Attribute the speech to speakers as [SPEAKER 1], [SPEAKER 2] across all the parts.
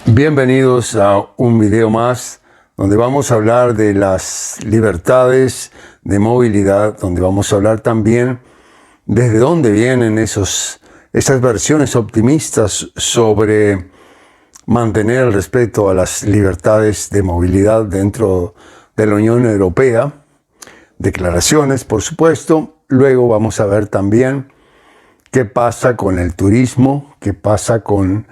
[SPEAKER 1] Bienvenidos a un video más donde vamos a hablar de las libertades de movilidad, donde vamos a hablar también desde dónde vienen esas versiones optimistas sobre mantener el respeto a las libertades de movilidad dentro de la Unión Europea. Declaraciones, por supuesto. Luego vamos a ver también qué pasa con el turismo, qué pasa con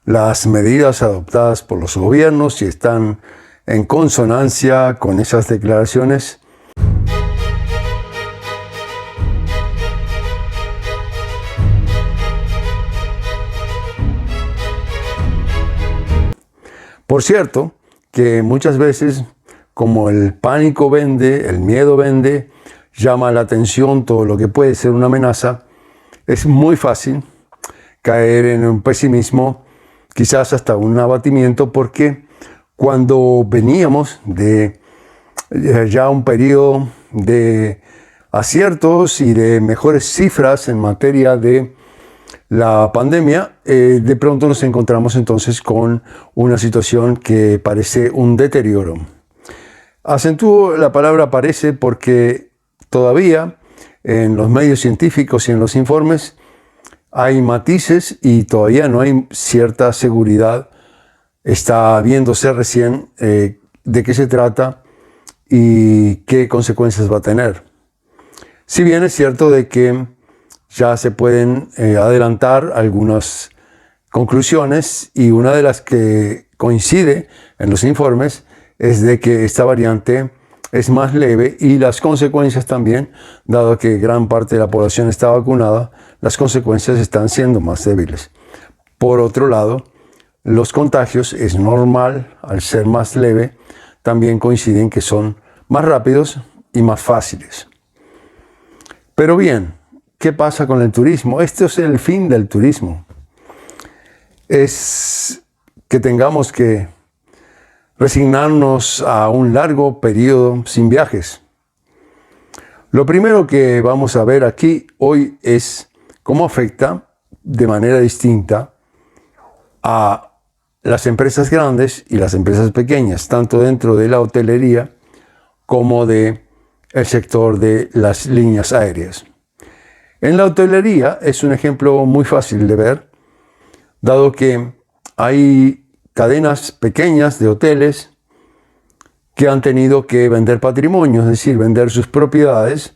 [SPEAKER 1] las medidas adoptadas por los gobiernos, si están en consonancia con esas declaraciones. Por cierto, que muchas veces, como el pánico vende, el miedo vende, llama la atención todo lo que puede ser una amenaza, es muy fácil caer en un pesimismo, quizás hasta un abatimiento, porque cuando veníamos de ya un periodo de aciertos y de mejores cifras en materia de la pandemia, de pronto nos encontramos entonces con una situación que parece un deterioro. Acentúo la palabra parece porque todavía en los medios científicos y en los informes hay matices y todavía no hay cierta seguridad. Está viéndose recién de qué se trata y qué consecuencias va a tener. Si bien es cierto de que ya se pueden adelantar algunas conclusiones, y una de las que coincide en los informes es de que esta variante es más leve, y las consecuencias también, dado que gran parte de la población está vacunada, las consecuencias están siendo más débiles. Por otro lado, los contagios es normal, al ser más leve, también coinciden que son más rápidos y más fáciles. Pero bien, ¿qué pasa con el turismo? Este es el fin del turismo. Es que tengamos que resignarnos a un largo periodo sin viajes. Lo primero que vamos a ver aquí hoy es cómo afecta de manera distinta a las empresas grandes y las empresas pequeñas, tanto dentro de la hotelería como del sector de las líneas aéreas. En la hotelería es un ejemplo muy fácil de ver, dado que hay cadenas pequeñas de hoteles que han tenido que vender patrimonio, es decir, vender sus propiedades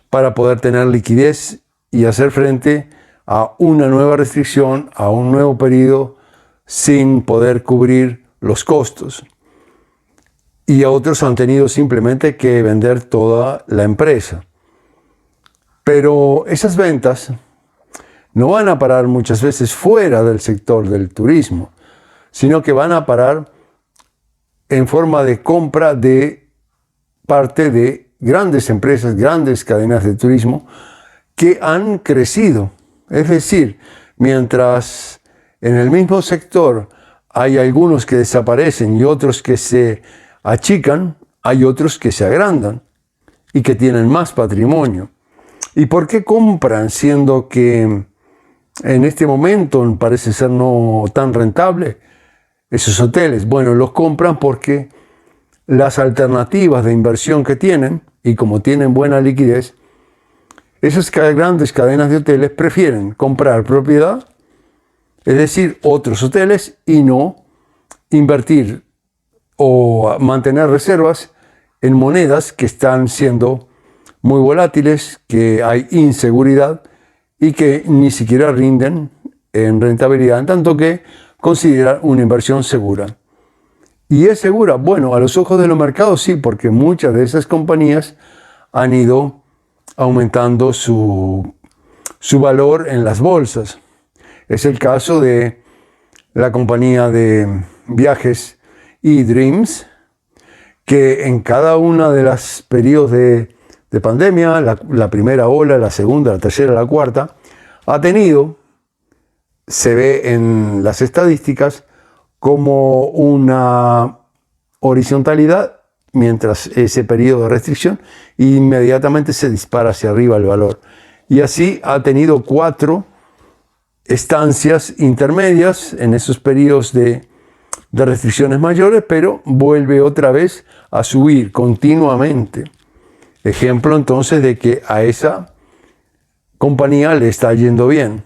[SPEAKER 1] para poder tener liquidez y hacer frente a una nueva restricción, a un nuevo periodo sin poder cubrir los costos. Y a otros han tenido simplemente que vender toda la empresa. Pero esas ventas no van a parar muchas veces fuera del sector del turismo, sino que van a parar en forma de compra de parte de grandes empresas, grandes cadenas de turismo que han crecido. Es decir, mientras en el mismo sector hay algunos que desaparecen y otros que se achican, hay otros que se agrandan y que tienen más patrimonio. ¿Y por qué compran siendo que en este momento parece ser no tan rentable esos hoteles? Bueno, los compran porque las alternativas de inversión que tienen, y como tienen buena liquidez, esas grandes cadenas de hoteles prefieren comprar propiedad, es decir, otros hoteles, y no invertir o mantener reservas en monedas que están siendo muy volátiles, que hay inseguridad y que ni siquiera rinden en rentabilidad, en tanto que consideran una inversión segura. ¿Y es segura? Bueno, a los ojos de los mercados sí, porque muchas de esas compañías han ido aumentando su valor en las bolsas. Es el caso de la compañía de viajes eDreams, que en cada una de los periodos de pandemia, la primera ola, la segunda, la tercera, la cuarta, ha tenido, se ve en las estadísticas, como una horizontalidad, mientras ese periodo de restricción, inmediatamente se dispara hacia arriba el valor. Y así ha tenido 4 estancias intermedias en esos periodos de de restricciones mayores, pero vuelve otra vez a subir continuamente. Ejemplo entonces de que a esa compañía le está yendo bien,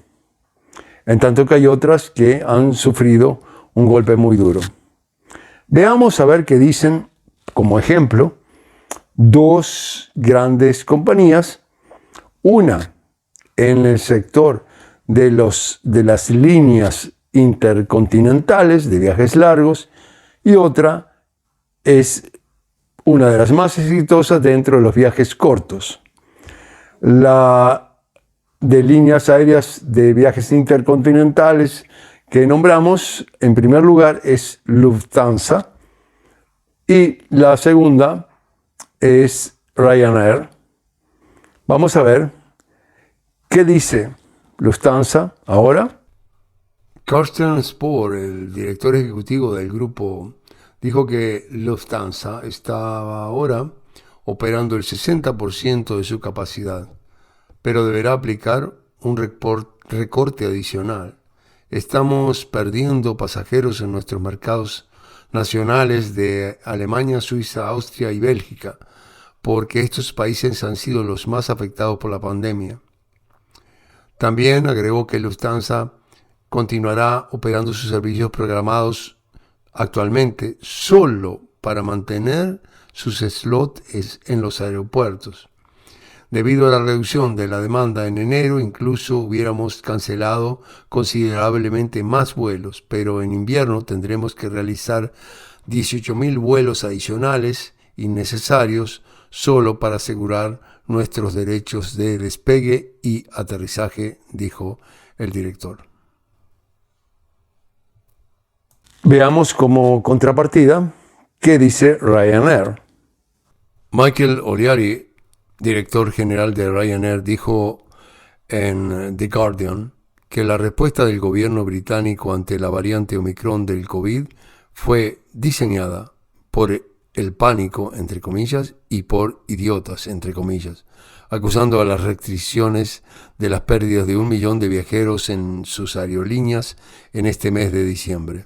[SPEAKER 1] en tanto que hay otras que han sufrido un golpe muy duro. Veamos a ver qué dicen, como ejemplo, dos grandes compañías, una en el sector de las líneas intercontinentales de viajes largos y otra es una de las más exitosas dentro de los viajes cortos. La de líneas aéreas de viajes intercontinentales que nombramos en primer lugar es Lufthansa y la segunda es Ryanair. Vamos a ver qué dice Lufthansa ahora.
[SPEAKER 2] Carsten Spohr, el director ejecutivo del grupo, dijo que Lufthansa estaba ahora operando el 60% de su capacidad, pero deberá aplicar un recorte adicional. Estamos perdiendo pasajeros en nuestros mercados nacionales de Alemania, Suiza, Austria y Bélgica, porque estos países han sido los más afectados por la pandemia. También agregó que Lufthansa continuará operando sus servicios programados actualmente solo para mantener sus slots en los aeropuertos. Debido a la reducción de la demanda en enero, incluso hubiéramos cancelado considerablemente más vuelos, pero en invierno tendremos que realizar 18.000 vuelos adicionales innecesarios solo para asegurar nuestros derechos de despegue y aterrizaje, dijo el director.
[SPEAKER 1] Veamos como contrapartida qué dice Ryanair.
[SPEAKER 2] Michael O'Leary, director general de Ryanair, dijo en The Guardian que la respuesta del gobierno británico ante la variante Omicron del COVID fue diseñada por el pánico, entre comillas, y por idiotas, entre comillas, acusando a las restricciones de las pérdidas de 1 millón de viajeros en sus aerolíneas en este mes de diciembre.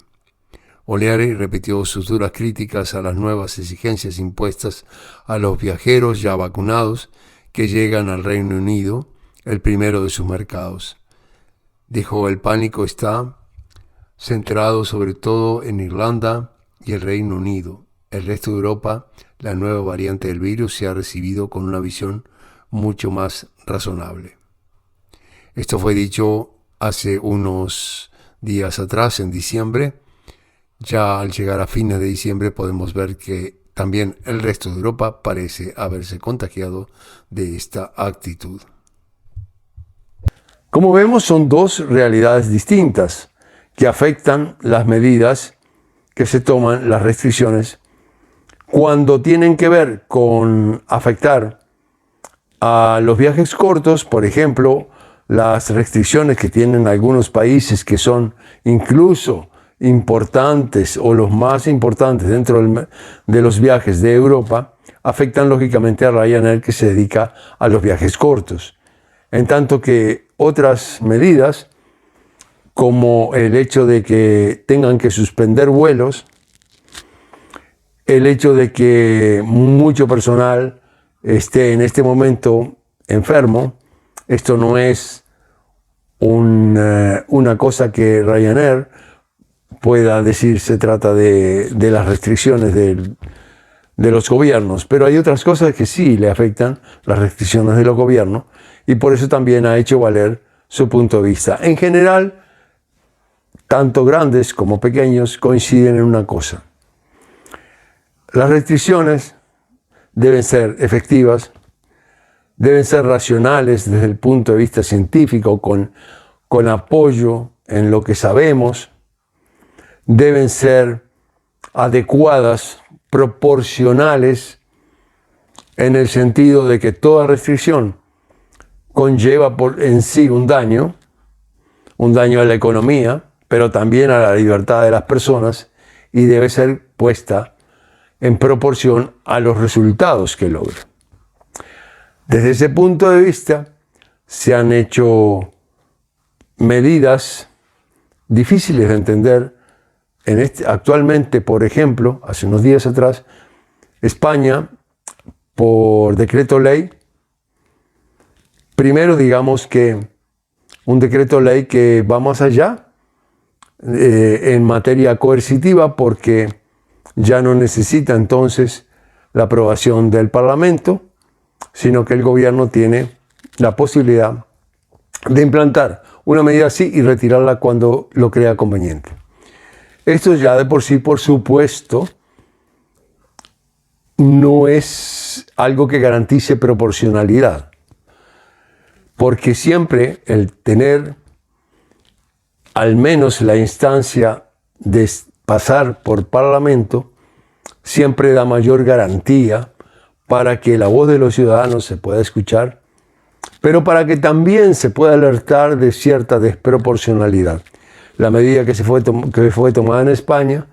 [SPEAKER 2] O'Leary repitió sus duras críticas a las nuevas exigencias impuestas a los viajeros ya vacunados que llegan al Reino Unido, el primero de sus mercados. Dijo, el pánico está centrado sobre todo en Irlanda y el Reino Unido. El resto de Europa, la nueva variante del virus se ha recibido con una visión mucho más razonable. Esto fue dicho hace unos días atrás, en diciembre. Ya al llegar a fines de diciembre podemos ver que también el resto de Europa parece haberse contagiado de esta actitud.
[SPEAKER 1] Como vemos, son dos realidades distintas que afectan las medidas que se toman, las restricciones, cuando tienen que ver con afectar a los viajes cortos. Por ejemplo, las restricciones que tienen algunos países que son incluso importantes o los más importantes dentro de los viajes de Europa, afectan lógicamente a Ryanair, que se dedica a los viajes cortos. En tanto que otras medidas, como el hecho de que tengan que suspender vuelos, el hecho de que mucho personal esté en este momento enfermo, esto no es una cosa que Ryanair pueda decir se trata de las restricciones de los gobiernos, pero hay otras cosas que sí le afectan, las restricciones de los gobiernos, y por eso también ha hecho valer su punto de vista. En general, tanto grandes como pequeños coinciden en una cosa: las restricciones deben ser efectivas, deben ser racionales desde el punto de vista científico, con apoyo en lo que sabemos, deben ser adecuadas, proporcionales, en el sentido de que toda restricción conlleva en sí un daño a la economía, pero también a la libertad de las personas, y debe ser puesta en proporción a los resultados que logra. Desde ese punto de vista, se han hecho medidas difíciles de entender, Actualmente, por ejemplo, hace unos días atrás, España, por decreto ley, primero digamos que un decreto ley que va más allá en materia coercitiva, porque ya no necesita entonces la aprobación del Parlamento, sino que el gobierno tiene la posibilidad de implantar una medida así y retirarla cuando lo crea conveniente. Esto ya de por sí, por supuesto, no es algo que garantice proporcionalidad, porque siempre el tener al menos la instancia de pasar por Parlamento siempre da mayor garantía para que la voz de los ciudadanos se pueda escuchar, pero para que también se pueda alertar de cierta desproporcionalidad. La medida que fue tomada en España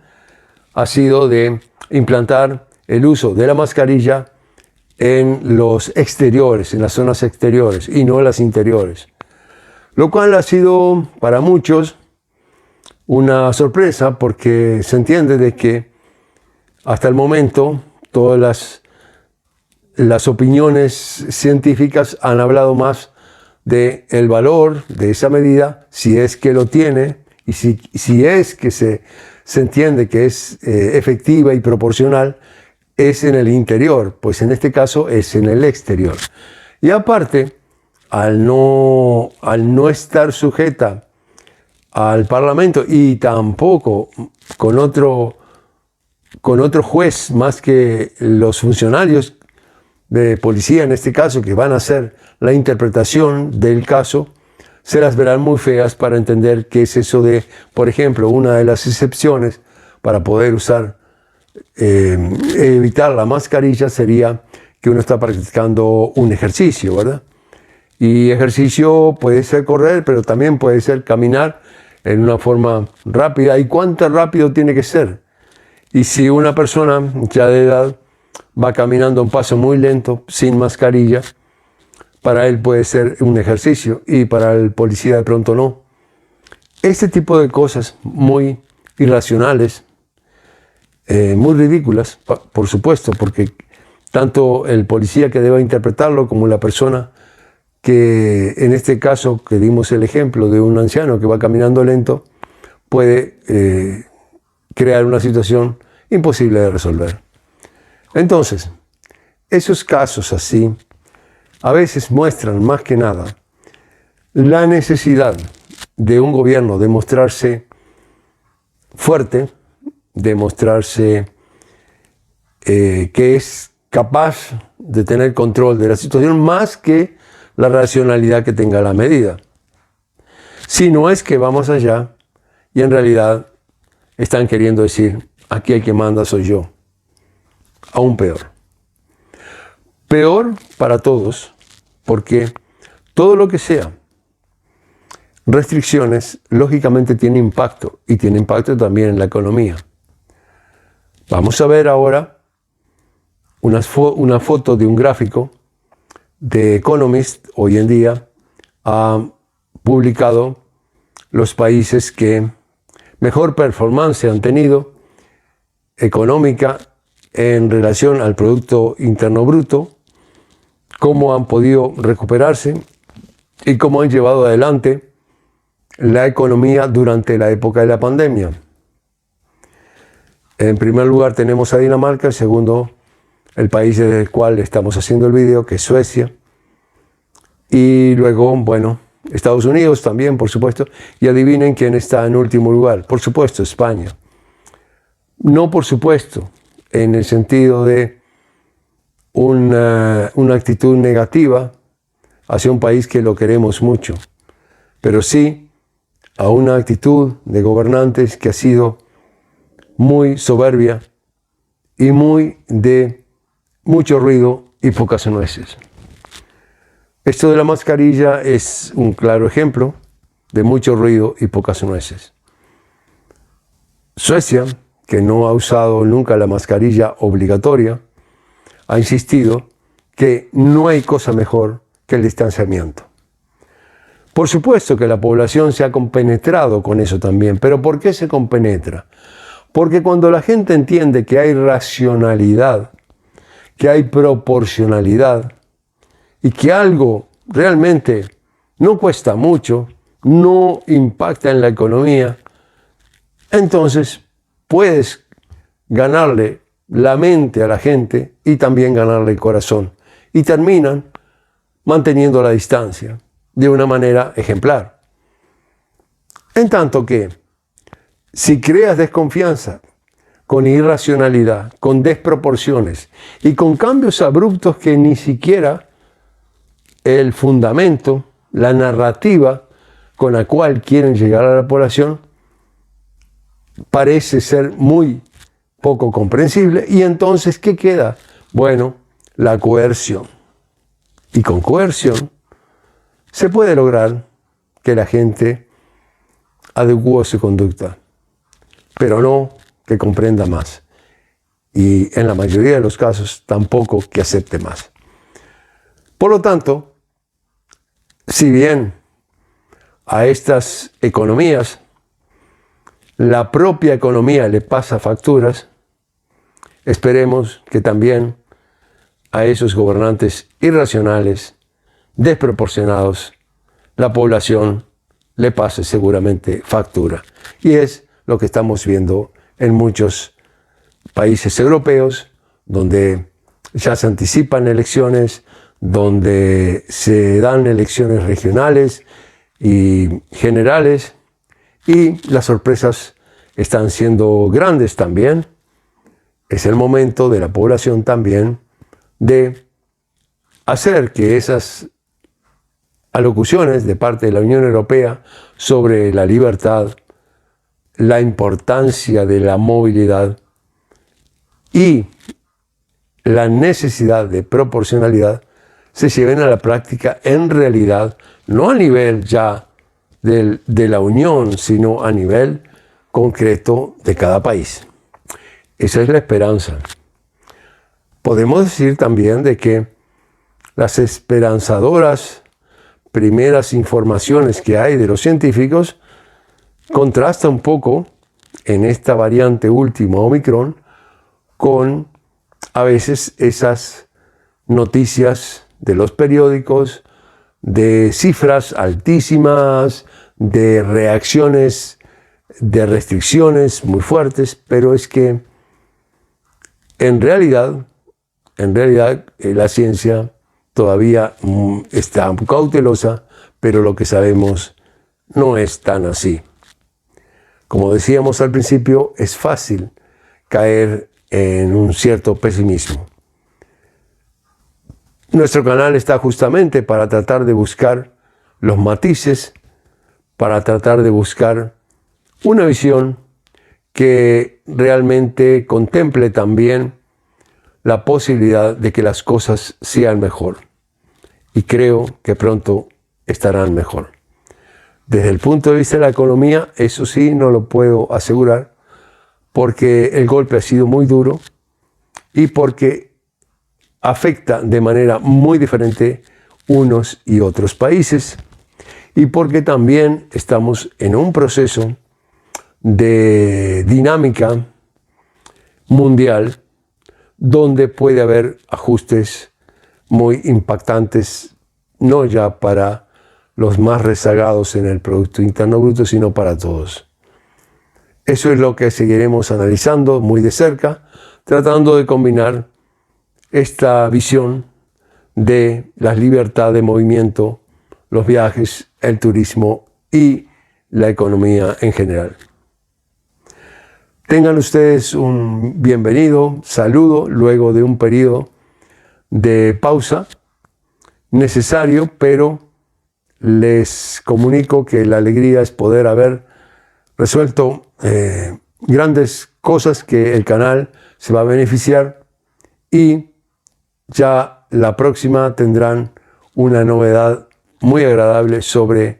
[SPEAKER 1] ha sido de implantar el uso de la mascarilla en los exteriores, en las zonas exteriores y no en las interiores. Lo cual ha sido para muchos una sorpresa, porque se entiende de que hasta el momento todas las opiniones científicas han hablado más del valor de esa medida, si es que lo tiene, y si es que se entiende que es efectiva y proporcional, es en el interior, pues en este caso es en el exterior. Y aparte, al no estar sujeta al Parlamento y tampoco con otro juez más que los funcionarios de policía, en este caso, que van a hacer la interpretación del caso, se las verán muy feas para entender qué es eso de, por ejemplo, una de las excepciones para poder evitar la mascarilla sería que uno está practicando un ejercicio, ¿verdad? Y ejercicio puede ser correr, pero también puede ser caminar en una forma rápida. ¿Y cuánto rápido tiene que ser? Y si una persona ya de edad va caminando a un paso muy lento, sin mascarilla, para él puede ser un ejercicio y para el policía de pronto no. Este tipo de cosas muy irracionales, muy ridículas, por supuesto, porque tanto el policía que deba interpretarlo como la persona que, en este caso, que dimos el ejemplo de un anciano que va caminando lento, puede crear una situación imposible de resolver. Entonces, esos casos así a veces muestran más que nada la necesidad de un gobierno de mostrarse fuerte, de mostrarse que es capaz de tener control de la situación más que la racionalidad que tenga la medida. Si no es que vamos allá y en realidad están queriendo decir, aquí el que manda soy yo. Aún peor. Peor para todos, porque todo lo que sea restricciones, lógicamente tiene impacto, y tiene impacto también en la economía. Vamos a ver ahora una foto de un gráfico de Economist. Hoy en día ha publicado los países que mejor performance han tenido económica en relación al Producto Interno Bruto, cómo han podido recuperarse y cómo han llevado adelante la economía durante la época de la pandemia. En primer lugar tenemos a Dinamarca, en segundo el país del cual estamos haciendo el vídeo, que es Suecia, y luego, bueno, Estados Unidos también, por supuesto, y adivinen quién está en último lugar, por supuesto, España. No, por supuesto, en el sentido de una actitud negativa hacia un país que lo queremos mucho, pero sí a una actitud de gobernantes que ha sido muy soberbia y muy de mucho ruido y pocas nueces. Esto de la mascarilla es un claro ejemplo de mucho ruido y pocas nueces. Suecia, que no ha usado nunca la mascarilla obligatoria, ha insistido que no hay cosa mejor que el distanciamiento. Por supuesto que la población se ha compenetrado con eso también, pero ¿por qué se compenetra? Porque cuando la gente entiende que hay racionalidad, que hay proporcionalidad y que algo realmente no cuesta mucho, no impacta en la economía, entonces puedes ganarle la mente a la gente y también ganarle el corazón. Y terminan manteniendo la distancia de una manera ejemplar. En tanto que, si creas desconfianza, con irracionalidad, con desproporciones y con cambios abruptos que ni siquiera el fundamento, la narrativa con la cual quieren llegar a la población parece ser muy poco comprensible, y entonces, ¿qué queda? Bueno, la coerción. Y con coerción se puede lograr que la gente adecue su conducta, pero no que comprenda más. Y en la mayoría de los casos tampoco que acepte más. Por lo tanto, si bien a estas economías la propia economía le pasa facturas, esperemos que también a esos gobernantes irracionales, desproporcionados, la población le pase seguramente factura. Y es lo que estamos viendo en muchos países europeos, donde ya se anticipan elecciones, donde se dan elecciones regionales y generales, y las sorpresas están siendo grandes también. Es el momento de la población también de hacer que esas alocuciones de parte de la Unión Europea sobre la libertad, la importancia de la movilidad y la necesidad de proporcionalidad se lleven a la práctica en realidad, no a nivel ya de la Unión, sino a nivel concreto de cada país. Esa es la esperanza. Podemos decir también de que las esperanzadoras primeras informaciones que hay de los científicos contrastan un poco en esta variante última Omicron con a veces esas noticias de los periódicos de cifras altísimas, de reacciones, de restricciones muy fuertes, pero es que en realidad la ciencia todavía está cautelosa, pero lo que sabemos no es tan así. Como decíamos al principio, es fácil caer en un cierto pesimismo. Nuestro canal está justamente para tratar de buscar los matices, para tratar de buscar una visión que realmente contemple también la posibilidad de que las cosas sean mejor. Y creo que pronto estarán mejor. Desde el punto de vista de la economía, eso sí no lo puedo asegurar, porque el golpe ha sido muy duro y porque afecta de manera muy diferente unos y otros países, y porque también estamos en un proceso de dinámica mundial donde puede haber ajustes muy impactantes, no ya para los más rezagados en el Producto Interno Bruto, sino para todos. Eso es lo que seguiremos analizando muy de cerca, tratando de combinar esta visión de la libertad de movimiento, los viajes, el turismo y la economía en general. Tengan ustedes un bienvenido saludo luego de un periodo de pausa necesario, pero les comunico que la alegría es poder haber resuelto grandes cosas que el canal se va a beneficiar, y ya la próxima tendrán una novedad muy agradable sobre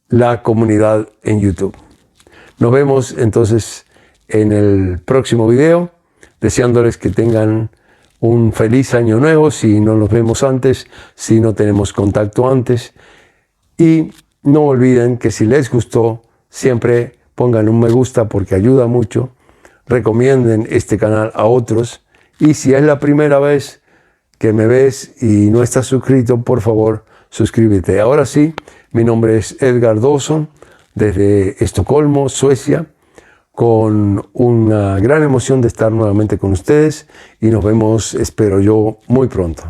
[SPEAKER 1] la comunidad en YouTube. Nos vemos entonces en el próximo video, deseándoles que tengan un feliz año nuevo, si no nos vemos antes, si no tenemos contacto antes. Y no olviden que si les gustó, siempre pongan un me gusta porque ayuda mucho recomienden este canal a otros. Y si es la primera vez que me ves y no estás suscrito, por favor, suscríbete. Ahora sí, mi nombre es Edgar Dawson, desde Estocolmo, Suecia, con una gran emoción de estar nuevamente con ustedes y nos vemos, espero yo, muy pronto.